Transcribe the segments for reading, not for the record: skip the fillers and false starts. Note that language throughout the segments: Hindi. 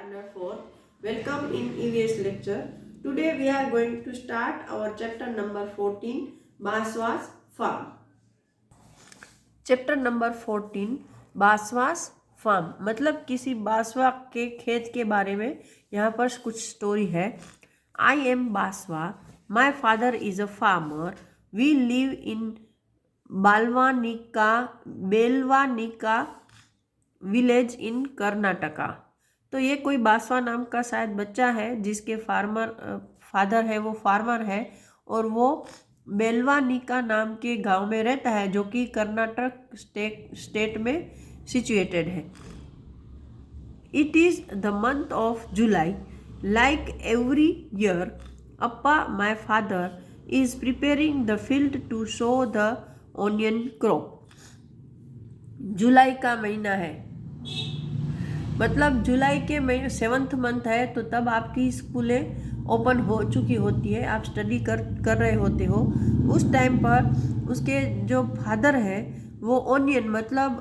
standard 4. Welcome in EVS lecture. Today we are going to start our chapter number 14, Baswas Farm. Chapter number 14 Baswa's farm मतलब किसी बासवा के खेत के बारे में यहाँ पर कुछ स्टोरी है. I am Baswa, my father is a farmer, we live in Belwanika village in Karnataka. तो ये कोई बासवा नाम का शायद बच्चा है जिसके फादर है वो फार्मर है और वो बेलवानिका नाम के गांव में रहता है जो कि कर्नाटक स्टेट में सिचुएटेड है. It is the month of July. Like every year appa my father is preparing the field to sow the onion crop. जुलाई का महीना है मतलब जुलाई के महीने 7th मंथ है तो तब आपकी स्कूलें ओपन हो चुकी होती है, आप स्टडी कर रहे होते हो. उस टाइम पर उसके जो फादर है वो ऑनियन मतलब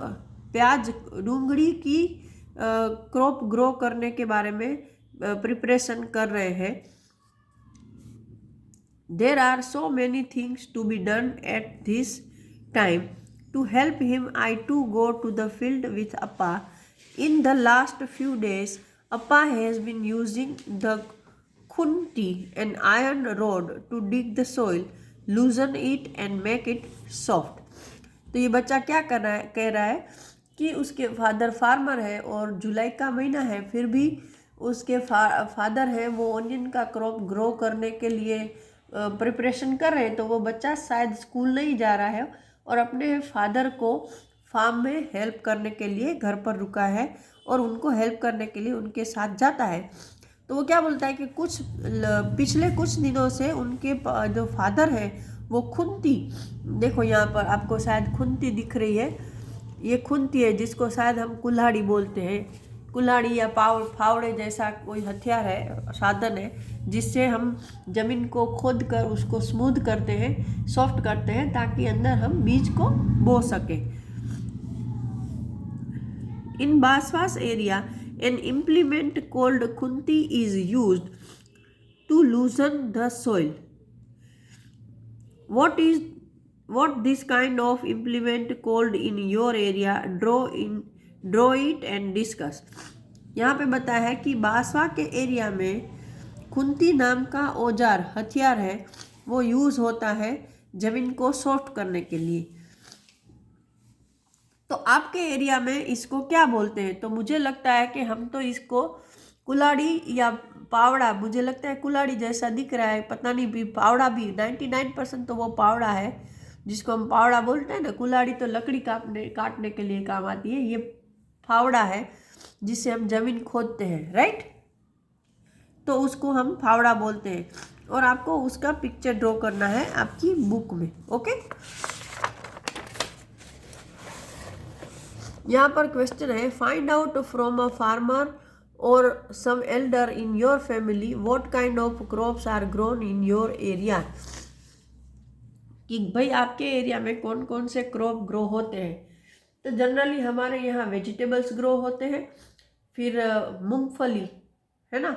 प्याज डूंगरी की क्रॉप ग्रो करने के बारे में प्रिपरेशन कर रहे हैं. There are so many things to be done at this time. To help him I too go to the field with अप्पा. In the last few days, Appa has been using the khunti, an iron rod, to dig the soil, loosen it and make it soft. तो ये बच्चा क्या कह रहा है कि उसके फादर फार्मर है और जुलाई का महीना है फिर भी उसके फादर है वो ऑनियन का क्रॉप ग्रो करने के लिए प्रिपरेशन कर रहे हैं. तो वो बच्चा शायद स्कूल नहीं जा रहा है और अपने फादर को फार्म में हेल्प करने के लिए घर पर रुका है और उनको हेल्प करने के लिए उनके साथ जाता है. तो वो क्या बोलता है कि पिछले कुछ दिनों से उनके जो फादर है वो खुंती, देखो यहाँ पर आपको शायद खुंती दिख रही है, ये खुंती है जिसको शायद हम कुल्हाड़ी बोलते हैं. कुल्हाड़ी या फावड़े जैसा कोई हथियार है, साधन है जिससे हम ज़मीन को खोद कर उसको स्मूथ करते हैं, सॉफ्ट करते हैं ताकि अंदर हम बीज को बो सकें. In Baswas area, an implement called khunti is used to loosen the soil. What this kind of implement called in your area? Draw it and discuss. यहाँ पे बताया है कि बासवा के एरिया में खुंती नाम का औजार हथियार है वो यूज़ होता है ज़मीन को सॉफ्ट करने के लिए. तो आपके एरिया में इसको क्या बोलते हैं? तो मुझे लगता है कि हम तो इसको कुल्हाड़ी या पावड़ा, मुझे लगता है कुल्हाड़ी जैसा दिख रहा है, पता नहीं भी पावड़ा भी 99% तो वो पावड़ा है जिसको हम पावड़ा बोलते हैं ना. कुल्हाड़ी तो लकड़ी काटने के लिए काम आती है, ये फावड़ा है जिससे हम ज़मीन खोदते हैं, राइट. तो उसको हम फावड़ा बोलते हैं और आपको उसका पिक्चर ड्रॉ करना है आपकी बुक में. ओके, यहाँ पर क्वेश्चन है find out from a farmer और some elder in your family what kind of crops are grown in your area. कि भाई आपके एरिया में कौन कौन से क्रॉप ग्रो होते हैं. तो जनरली हमारे यहाँ वेजिटेबल्स ग्रो होते हैं, फिर मूंगफली है ना,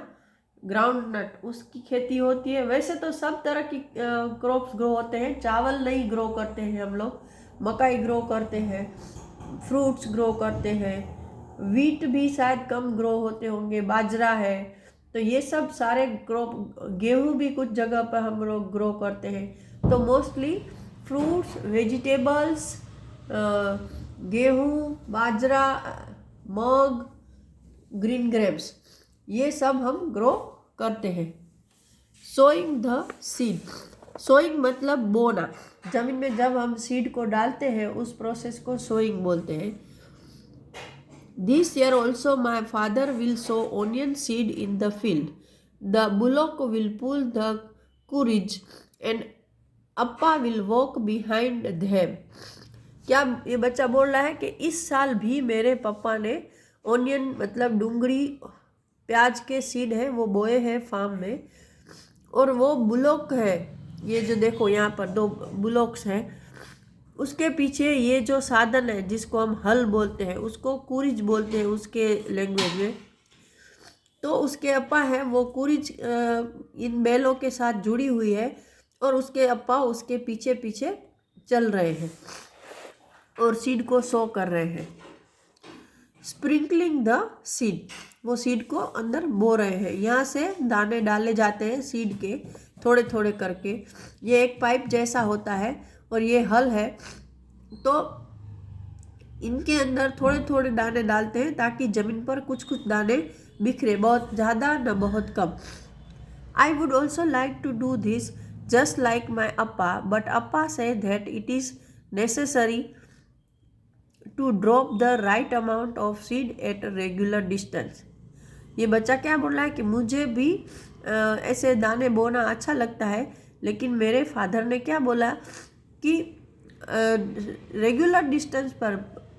ग्राउंड नट उसकी खेती होती है. वैसे तो सब तरह की क्रॉप्स ग्रो होते हैं. चावल नहीं ग्रो करते हैं हम लोग, मकई ग्रो करते हैं, फ्रूट्स ग्रो करते हैं, वीट भी शायद कम ग्रो होते होंगे, बाजरा है. तो ये सब सारे क्रॉप, गेहूँ भी कुछ जगह पर हम लोग ग्रो करते हैं. तो मोस्टली फ्रूट्स, वेजिटेबल्स, गेहूँ, बाजरा, मग, ग्रीन ग्रेप्स ये सब हम ग्रो करते हैं. Sowing the seed. सोइंग मतलब बोना, जमीन में जब हम सीड को डालते हैं उस प्रोसेस को सोइंग बोलते हैं. This year also my father will sow onion seed in the field. The bullock will pull the kurige and appa will walk behind them. क्या ये बच्चा बोल रहा है कि इस साल भी मेरे पापा ने ऑनियन मतलब डूंगरी प्याज के सीड है वो बोए हैं फार्म में और वो बुलॉक है, ये जो देखो यहाँ पर 2 बुलॉक्स हैं, उसके पीछे ये जो साधन है जिसको हम हल बोलते हैं उसको कुरिज बोलते हैं उसके लैंग्वेज में. तो उसके अप्पा है वो कुरिच इन बैलों के साथ जुड़ी हुई है और उसके अप्पा उसके पीछे पीछे चल रहे हैं और सीड को सो कर रहे हैं। स्प्रिंकलिंग द सीड, वो सीड को अंदर बो रहे हैं। यहाँ से दाने डाले जाते हैं सीड के थोड़े थोड़े करके। ये एक पाइप जैसा होता है और ये हल है, तो इनके अंदर थोड़े थोड़े दाने डालते हैं ताकि ज़मीन पर कुछ कुछ दाने बिखरे, बहुत ज़्यादा न बहुत कम। I would also like to do this just like my appa, but appa से that it is necessary to drop the right amount of seed at regular distance. ये बच्चा क्या बोल रहा है कि मुझे भी ऐसे दाने बोना अच्छा लगता है, लेकिन मेरे फादर ने क्या बोला कि रेगुलर डिस्टेंस पर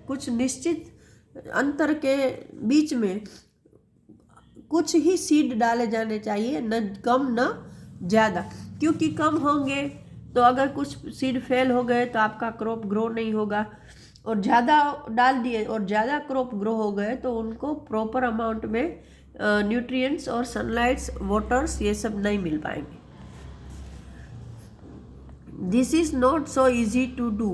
कुछ निश्चित अंतर के बीच में कुछ ही सीड डाले जाने चाहिए, न कम न ज़्यादा, क्योंकि कम होंगे तो अगर कुछ सीड फेल हो गए तो आपका क्रॉप ग्रो नहीं होगा, और ज़्यादा डाल दिए और ज़्यादा क्रॉप ग्रो हो गए तो उनको प्रॉपर अमाउंट में न्यूट्रिएंट्स और सनलाइट्स, वाटर्स ये सब नहीं मिल पाएंगे। This is not so easy to do.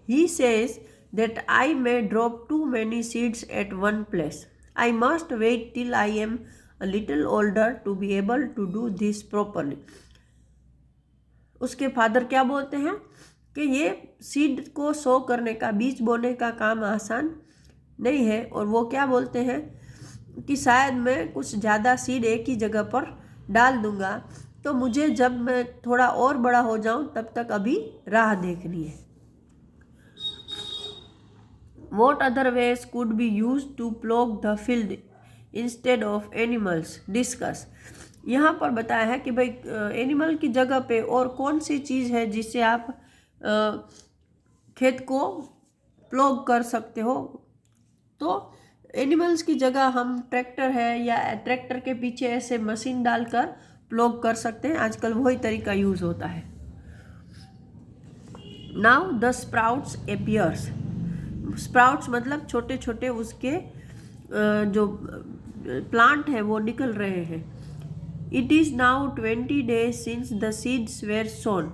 He says that I may drop too many seeds at one place. I must wait till I am a little older to be able to do this properly. उसके फादर क्या बोलते हैं कि ये सीड को सो करने का, बीज बोने का काम आसान नहीं है, और वो क्या बोलते हैं कि शायद मैं कुछ ज़्यादा सीड एक ही जगह पर डाल दूंगा, तो मुझे जब मैं थोड़ा और बड़ा हो जाऊं तब तक अभी राह देखनी है। What other ways could be used to plough the field instead of animals? Discuss. यहाँ पर बताया है कि भाई एनिमल की जगह पे और कौन सी चीज़ है जिससे आप खेत को प्लॉग कर सकते हो। तो एनिमल्स की जगह हम ट्रैक्टर है या ट्रैक्टर के पीछे ऐसे मशीन डालकर प्लॉग कर सकते हैं, आजकल वही तरीका यूज़ होता है। Now the sprouts appears. Sprouts मतलब छोटे छोटे उसके जो प्लांट है वो निकल रहे हैं। It is now 20 days since the seeds were sown.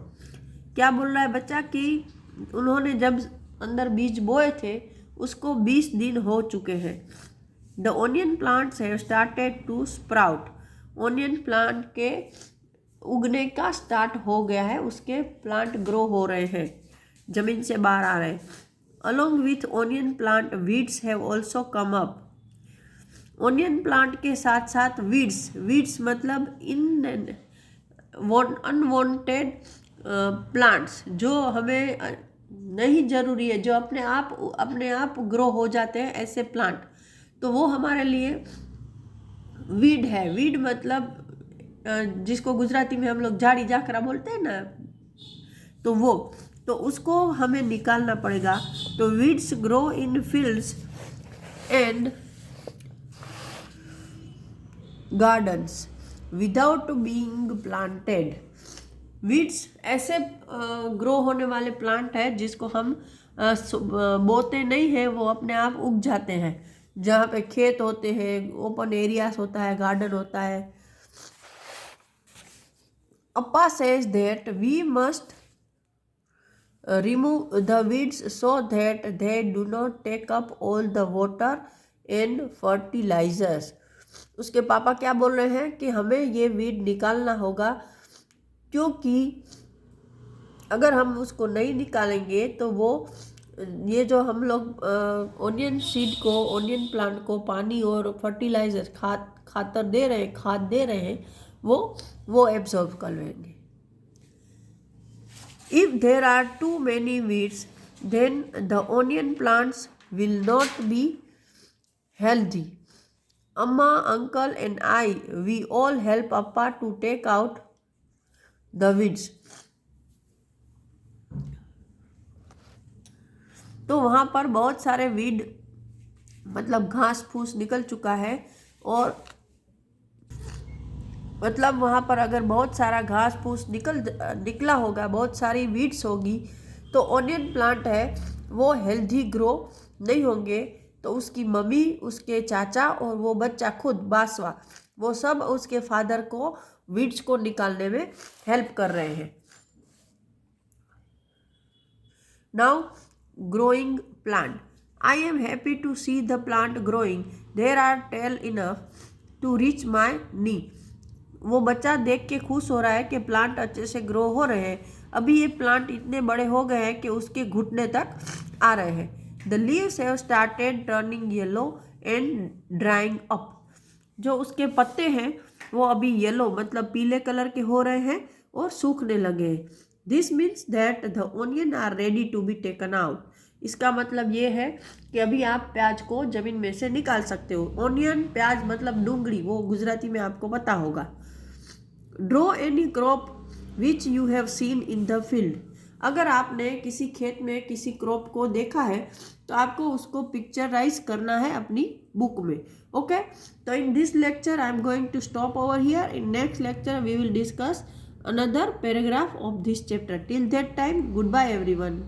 क्या बोल रहा है बच्चा कि उन्होंने जब अंदर बीज बोए थे उसको 20 दिन हो चुके हैं। The onion plants have started to sprout. Onion plant के उगने का स्टार्ट हो गया है, उसके प्लांट ग्रो हो रहे हैं, जमीन से बाहर आ रहे हैं। Along with onion plant weeds have also come up. Onion plant के साथ साथ वीड्स मतलब अनवांटेड प्लांट्स जो हमें नहीं ज़रूरी है, जो अपने आप ग्रो हो जाते हैं, ऐसे प्लांट, तो वो हमारे लिए वीड है। वीड मतलब जिसको गुजराती में हम लोग झाड़ी झाकरा बोलते हैं ना, तो उसको हमें निकालना पड़ेगा। तो weeds grow in fields and gardens without being planted. Weeds ऐसे ग्रो होने वाले प्लांट है जिसको हम बोते नहीं हैं, वो अपने आप उग जाते हैं, जहाँ पे खेत होते हैं, ओपन एरियाज होता है, गार्डन होता है। Appa says that we must remove the weeds so that they do not take up all the water and fertilizers. उसके पापा क्या बोल रहे हैं कि हमें ये वीड निकालना होगा, क्योंकि अगर हम उसको नहीं निकालेंगे तो वो ये जो हम लोग ओनियन सीड को, ओनियन प्लांट को पानी और फर्टिलाइजर खाद दे रहे हैं, वो एब्जॉर्ब कर लेंगे। If there are too many weeds then the onion plants will not be healthy. Amma, uncle and I, we all help appa to take out the weeds. तो वहाँ पर बहुत सारे वीड मतलब घास फूस निकल चुका है, और मतलब वहाँ पर अगर बहुत सारा घास फूस निकला होगा, बहुत सारी वीड्स होगी, तो ओनियन प्लांट है वो हेल्दी ग्रो नहीं होंगे, तो उसकी मम्मी, उसके चाचा और वो बच्चा खुद बासवा, वो सब उसके फादर को वीड्स को निकालने में हेल्प कर रहे हैं। Now growing plant. I am happy to see the plant growing, there are tall enough to reach my knee. वो बच्चा देख के खुश हो रहा है कि प्लांट अच्छे से ग्रो हो रहे हैं। अभी ये प्लांट इतने बड़े हो गए हैं कि उसके घुटने तक आ रहे हैं। The leaves have started turning yellow and drawing up. जो उसके पत्ते हैं वो अभी येलो मतलब पीले कलर के हो रहे हैं और सूखने लगे हैं। This means that the onion are ready to be taken out. इसका मतलब ये है कि अभी आप प्याज को जमीन में से निकाल सकते हो। ओनियन प्याज मतलब डूंगरी, वो गुजराती में आपको पता होगा। Draw any crop which you have seen in the field. अगर आपने किसी खेत में किसी क्रॉप को देखा है तो आपको उसको पिक्चराइज करना है अपनी बुक में। ओके, तो in this lecture I am going to stop over here. In next lecture we will discuss another paragraph of this chapter. Till that time, goodbye everyone.